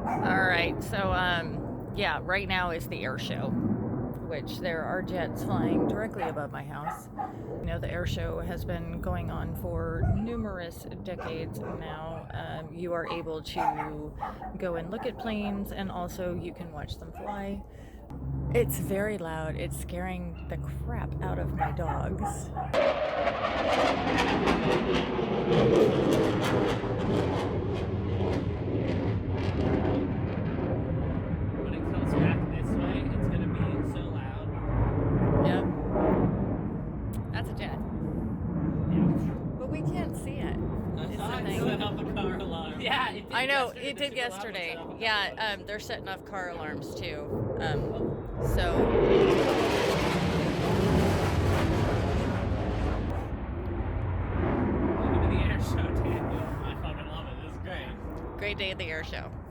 All right. So, yeah, right now is the air show, which there are jets flying directly above my house. The air show has been going on for numerous decades now. You are able to go and look at planes, and also you can watch them fly. It's very loud. It's scaring the crap out of my dogs. When it comes back this way, it's gonna be so loud. Yep. That's a jet. Yeah. But we can't see it. I It's thought the it thing. set off a car alarm. Yeah, it did. I know, yesterday. it The did super loud one yesterday. set off a car Yeah, alarm. they're setting off car alarms too. So Welcome to the air show, Daniel. I fucking love it. This is great. great day at the air show.